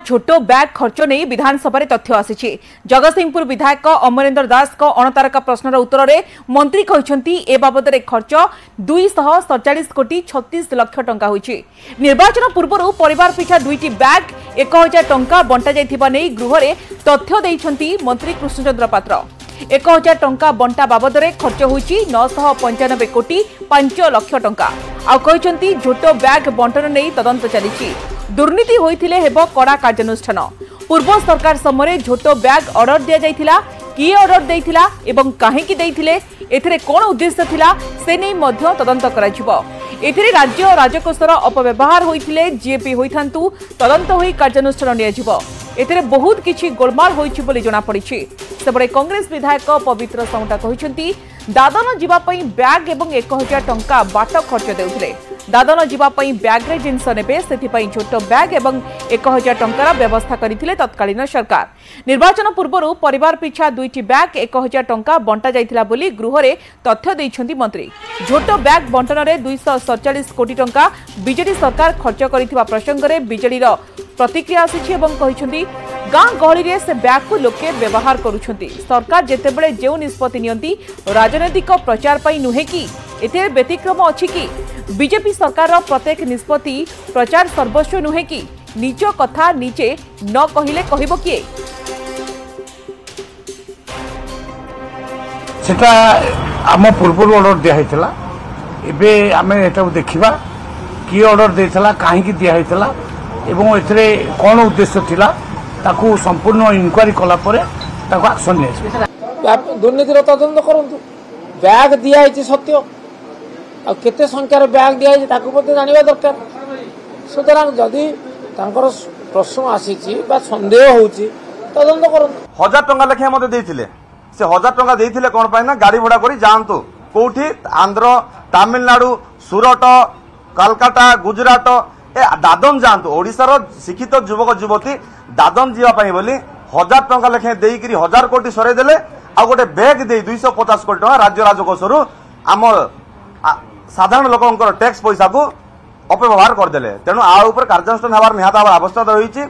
छोट बैग खर्च नहीं विधानसभा तथ्य आसी जगतसिंहपुर विधायक अमरेंद्र दास अणतारका प्रश्नर उत्तर में मंत्री कहते ए बाबद खर्च 247 कोटी 36 लाख टंका होइछि। निर्वाचन पूर्व परिवार पिछा 2टी बैग 1000 टंका बंटा जाइथिबा नै गृह रे तथ्य दैछंती मंत्री कृष्णचंद्र पात्र। 1000 टंका बंटा बाबद खर्च होइछि 995 कोटी 5 लाख टंका। आ कहते झोट बैग बंटन नहीं तदंत चली दुर्नीति होइथिले हेबो कड़ा कार्यानुष्ठान। पूर्व सरकार समय झोट बैग ऑर्डर दिया जाइथिला किए ऑर्डर देइथिला एवं काहेकि देइथिले एथिरे कोन उद्देश्य थिला से नै मध्य तदंत कराजिबो। एथिरे राज्य राजकोषर अपव्यवहार होइथिले जीएपी होइथांतु तदंत होई कार्यानुष्ठान नियाजिबो। एथिरे बहुत किछि गोलमाल होइछि बोली जणा पड़िछि। सेबडे कांग्रेस विधायक पवित्र साउंटा कहिसंती दादन जीवा पई बैग एवं 1000 टंका बाट खर्च देउथिले। दादन जीवा पई बैग रे जिनस नेबे सेथि पई छोट बैग एवं 1000 टंकार व्यवस्था करिथिले तत्कालीन सरकार। निर्वाचन पूर्व परिवार पिछा 2टी बैग 1000 टंका बंटा जाइथिला बोली गृह रे तथ्य दैछंती मंत्री। झोट बैग बंटन रे 247 कोटी टंका बीजेडी सरकार खर्च करिथिबा प्रसंग रे बीजेडी रो प्रतिक्रिया आसीछि एवं कहिसंती गाँ गहली रे से बैग को लोके व्यवहार करुछंती। सरकार जेतेबेले जेउ निष्पत्ति नियंती राजनैतिक प्रचार पई नुहे कि एते व्यतिक्रम अछि कि बीजेपी सरकार रो प्रत्येक निष्पत्ति प्रचार सर्वस्व नुहे कि निज कथा निजे न कहिले कहिबो किए। सेटा आम पूर्व ऑर्डर दिया हैतला एबे आमे एटा देखिबा की ऑर्डर देथला काहे की दिया हैतला एवं एथरे कोन उद्देश्य थिला ताकू संपूर्ण इंक्वायरी कला परे ताकू एक्शन ने दुर्नीतिर तदंत करंतु। बैग दिया है सत्य आ केते संख्यार बैग दिया है ताकू मते जानिबा दरकार। सुतरां जदि तांकर प्रश्न आसीची बा संदेह होउची तदंत करंतु। 1000 टंका लेखे मते देथिले से 1000 टंका देथिले कोन पाइ ना गाड़ी भड़ा करी जानतो कोठी आंध्र तमिलनाडु सूरत कलकत्ता गुजरात ए दादन जानतो ओडिसा रो शिक्षित युवक युवती दादन जीवा पाई बोली 1000 टंका लेखे देइकरी 1000 कोटी सरे देले आ गोटे बैग दे 250 कोटी टंका राज्य राजकोषरु आम साधारण लोकंकर टैक्स पैसा को अपव्यवहार करदेले। तेणु आ ऊपर कार्यानुष्ठान हबार निहात आवश्यकता रही।